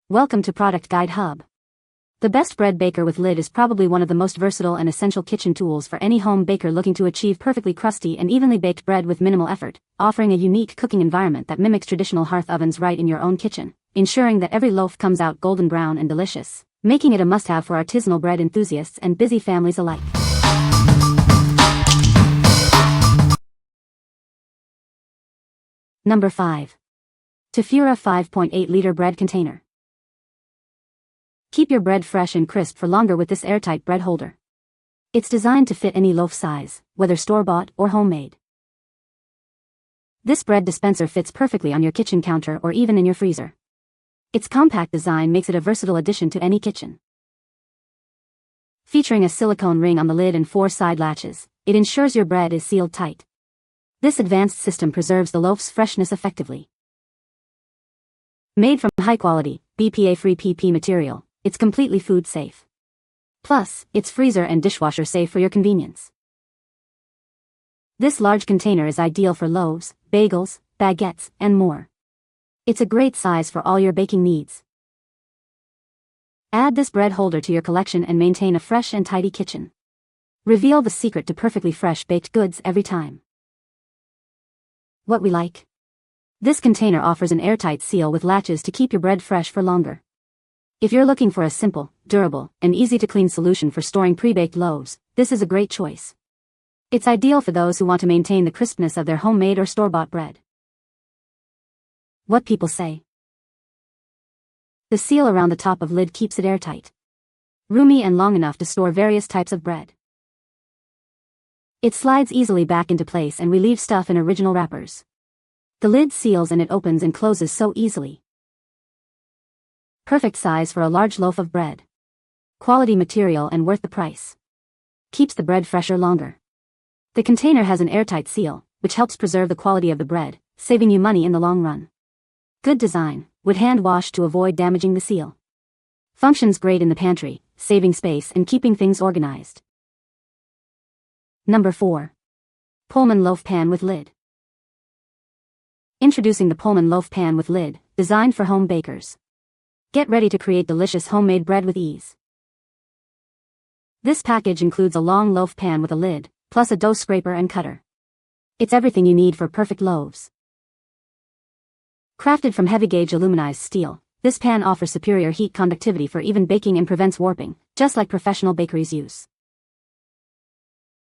Welcome to Product Guide Hub. The best bread baker with lid is probably one of the most versatile and essential kitchen tools for any home baker looking to achieve perfectly crusty and evenly baked bread with minimal effort, offering a unique cooking environment that mimics traditional hearth ovens right in your own kitchen, ensuring that every loaf comes out golden brown and delicious, making it a must-have for artisanal bread enthusiasts and busy families alike. Number 5. Tafura 5.8-liter bread container. Keep your bread fresh and crisp for longer with this airtight bread holder. It's designed to fit any loaf size, whether store-bought or homemade. This bread dispenser fits perfectly on your kitchen counter or even in your freezer. Its compact design makes it a versatile addition to any kitchen. Featuring a silicone ring on the lid and 4 side latches, it ensures your bread is sealed tight. This advanced system preserves the loaf's freshness effectively. Made from high-quality, BPA-free PP material, it's completely food safe. Plus, it's freezer and dishwasher safe for your convenience. This large container is ideal for loaves, bagels, baguettes, and more. It's a great size for all your baking needs. Add this bread holder to your collection and maintain a fresh and tidy kitchen. Reveal the secret to perfectly fresh baked goods every time. What we like. This container offers an airtight seal with latches to keep your bread fresh for longer. If you're looking for a simple, durable, and easy-to-clean solution for storing pre-baked loaves, this is a great choice. It's ideal for those who want to maintain the crispness of their homemade or store-bought bread. What people say. The seal around the top of lid keeps it airtight. Roomy and long enough to store various types of bread. It slides easily back into place and relieves stuff in original wrappers. The lid seals and it opens and closes so easily. Perfect size for a large loaf of bread. Quality material and worth the price. Keeps the bread fresher longer. The container has an airtight seal, which helps preserve the quality of the bread, saving you money in the long run. Good design, would hand wash to avoid damaging the seal. Functions great in the pantry, saving space and keeping things organized. Number 4. Pullman Loaf Pan with lid. Introducing the Pullman Loaf Pan with lid, designed for home bakers. Get ready to create delicious homemade bread with ease. This package includes a long loaf pan with a lid, plus a dough scraper and cutter. It's everything you need for perfect loaves. Crafted from heavy-gauge aluminized steel, this pan offers superior heat conductivity for even baking and prevents warping, just like professional bakeries use.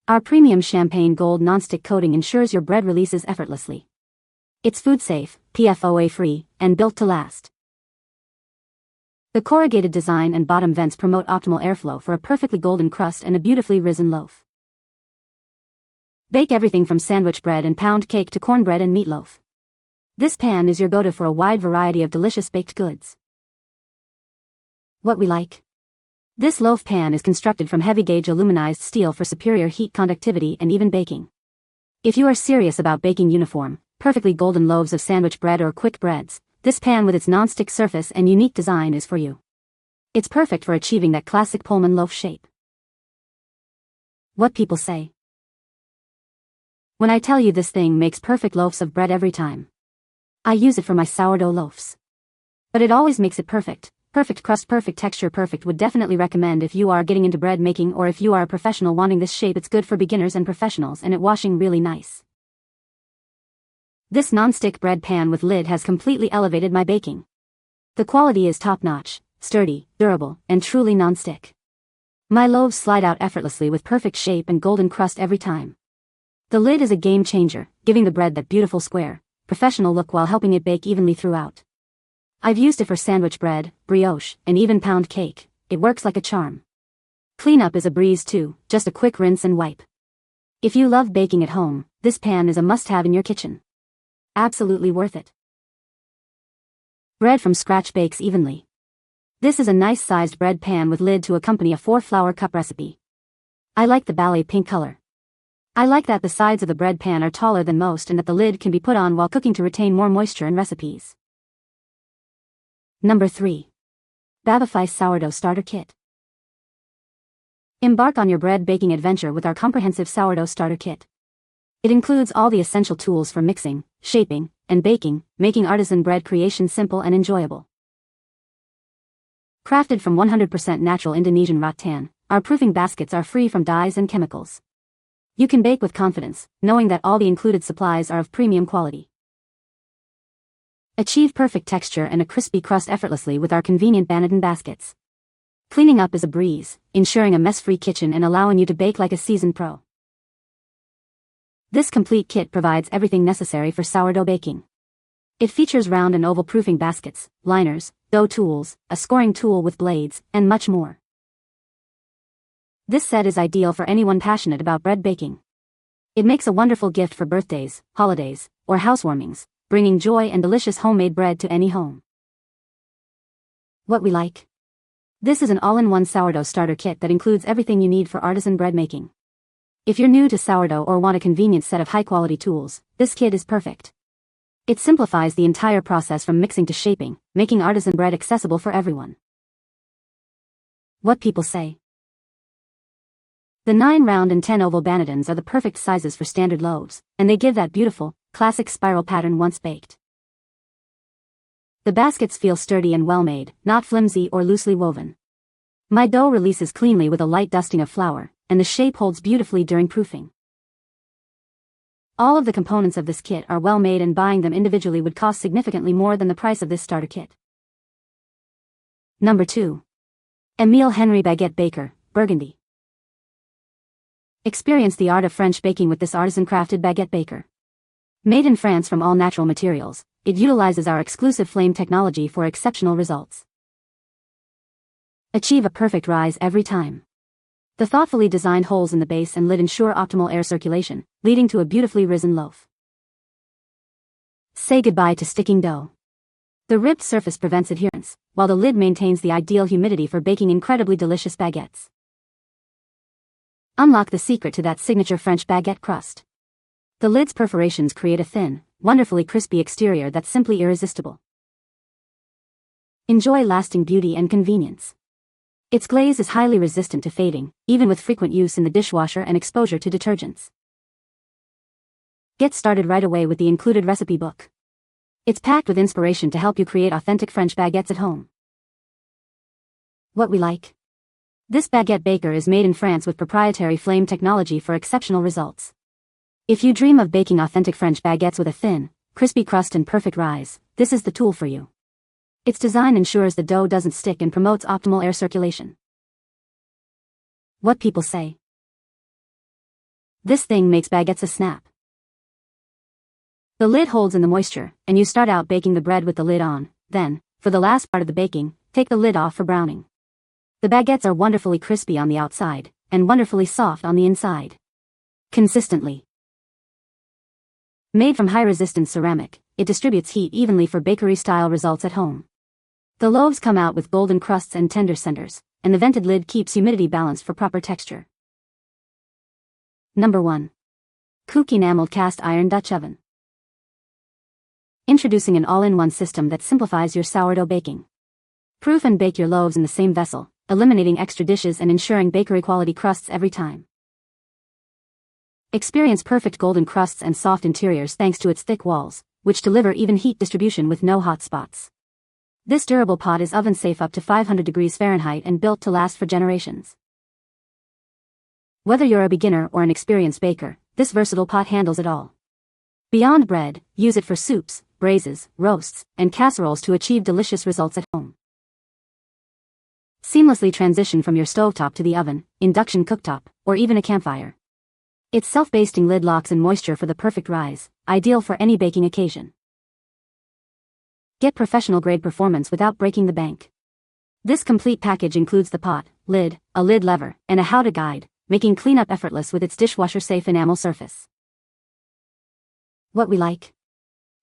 Our premium champagne gold nonstick coating ensures your bread releases effortlessly. It's food-safe, PFOA-free, and built to last. The corrugated design and bottom vents promote optimal airflow for a perfectly golden crust and a beautifully risen loaf. Bake everything from sandwich bread and pound cake to cornbread and meatloaf. This pan is your go-to for a wide variety of delicious baked goods. What we like. This loaf pan is constructed from heavy-gauge aluminized steel for superior heat conductivity and even baking. If you are serious about baking uniform, perfectly golden loaves of sandwich bread or quick breads, this pan with its non-stick surface and unique design is for you. It's perfect for achieving that classic Pullman loaf shape. What people say. When I tell you this thing makes perfect loaves of bread every time. I use it for my sourdough loaves. But it always makes it perfect. Perfect crust, perfect texture, perfect. Would definitely recommend if you are getting into bread making or if you are a professional wanting this shape. It's good for beginners and professionals and it washing really nice. This non-stick bread pan with lid has completely elevated my baking. The quality is top-notch, sturdy, durable, and truly non-stick. My loaves slide out effortlessly with perfect shape and golden crust every time. The lid is a game changer, giving the bread that beautiful square, professional look while helping it bake evenly throughout. I've used it for sandwich bread, brioche, and even pound cake. It works like a charm. Cleanup is a breeze too, just a quick rinse and wipe. If you love baking at home, this pan is a must-have in your kitchen. Absolutely worth it. Bread from scratch bakes evenly. This is a nice-sized bread pan with lid to accompany a 4-flour cup recipe. I like the ballet pink color. I like that the sides of the bread pan are taller than most and that the lid can be put on while cooking to retain more moisture in recipes. Number 3. BAVIFY Sourdough Starter Kit. Embark on your bread baking adventure with our comprehensive sourdough starter kit. It includes all the essential tools for mixing, shaping, and baking, making artisan bread creation simple and enjoyable. Crafted from 100% natural Indonesian rattan, our proofing baskets are free from dyes and chemicals. You can bake with confidence, knowing that all the included supplies are of premium quality. Achieve perfect texture and a crispy crust effortlessly with our convenient Baguette baskets. Cleaning up is a breeze, ensuring a mess-free kitchen and allowing you to bake like a seasoned pro. This complete kit provides everything necessary for sourdough baking. It features round and oval proofing baskets, liners, dough tools, a scoring tool with blades, and much more. This set is ideal for anyone passionate about bread baking. It makes a wonderful gift for birthdays, holidays, or housewarmings, bringing joy and delicious homemade bread to any home. What we like. This is an all-in-one sourdough starter kit that includes everything you need for artisan bread making. If you're new to sourdough or want a convenient set of high-quality tools, this kit is perfect. It simplifies the entire process from mixing to shaping, making artisan bread accessible for everyone. What people say. The 9 round and 10 oval Baguettes are the perfect sizes for standard loaves, and they give that beautiful, classic spiral pattern once baked. The baskets feel sturdy and well-made, not flimsy or loosely woven. My dough releases cleanly with a light dusting of flour, and the shape holds beautifully during proofing. All of the components of this kit are well made, and buying them individually would cost significantly more than the price of this starter kit. Number 2. Emile Henry Baguette Baker, Burgundy. Experience the art of French baking with this artisan-crafted baguette baker. Made in France from all natural materials, it utilizes our exclusive flame technology for exceptional results. Achieve a perfect rise every time. The thoughtfully designed holes in the base and lid ensure optimal air circulation, leading to a beautifully risen loaf. Say goodbye to sticking dough. The ribbed surface prevents adherence, while the lid maintains the ideal humidity for baking incredibly delicious baguettes. Unlock the secret to that signature French baguette crust. The lid's perforations create a thin, wonderfully crispy exterior that's simply irresistible. Enjoy lasting beauty and convenience. Its glaze is highly resistant to fading, even with frequent use in the dishwasher and exposure to detergents. Get started right away with the included recipe book. It's packed with inspiration to help you create authentic French baguettes at home. What we like. This baguette baker is made in France with proprietary flame technology for exceptional results. If you dream of baking authentic French baguettes with a thin, crispy crust and perfect rise, this is the tool for you. Its design ensures the dough doesn't stick and promotes optimal air circulation. What people say. This thing makes baguettes a snap. The lid holds in the moisture, and you start out baking the bread with the lid on. Then, for the last part of the baking, take the lid off for browning. The baguettes are wonderfully crispy on the outside, and wonderfully soft on the inside. Consistently. Made from high-resistance ceramic, it distributes heat evenly for bakery-style results at home. The loaves come out with golden crusts and tender centers, and the vented lid keeps humidity balanced for proper texture. Number 1. KooK Enameled Cast Iron Dutch Oven. Introducing an all-in-one system that simplifies your sourdough baking. Proof and bake your loaves in the same vessel, eliminating extra dishes and ensuring bakery-quality crusts every time. Experience perfect golden crusts and soft interiors thanks to its thick walls, which deliver even heat distribution with no hot spots. This durable pot is oven-safe up to 500 degrees Fahrenheit and built to last for generations. Whether you're a beginner or an experienced baker, this versatile pot handles it all. Beyond bread, use it for soups, braises, roasts, and casseroles to achieve delicious results at home. Seamlessly transition from your stovetop to the oven, induction cooktop, or even a campfire. Its self-basting lid locks in moisture for the perfect rise, ideal for any baking occasion. Get professional-grade performance without breaking the bank. This complete package includes the pot, lid, a lid lever, and a how-to guide, making cleanup effortless with its dishwasher-safe enamel surface. What we like.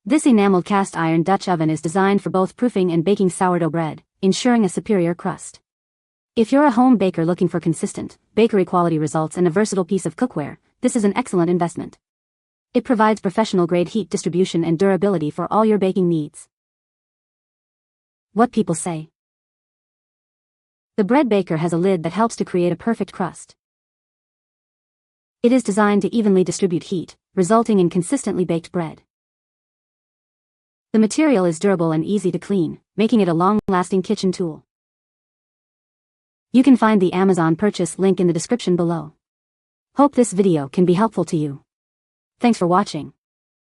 This enameled cast iron Dutch oven is designed for both proofing and baking sourdough bread, ensuring a superior crust. If you're a home baker looking for consistent, bakery-quality results and a versatile piece of cookware, this is an excellent investment. It provides professional-grade heat distribution and durability for all your baking needs. What people say. The bread baker has a lid that helps to create a perfect crust. It is designed to evenly distribute heat, resulting in consistently baked bread. The material is durable and easy to clean, making it a long-lasting kitchen tool. You can find the Amazon purchase link in the description below. Hope this video can be helpful to you. Thanks for watching.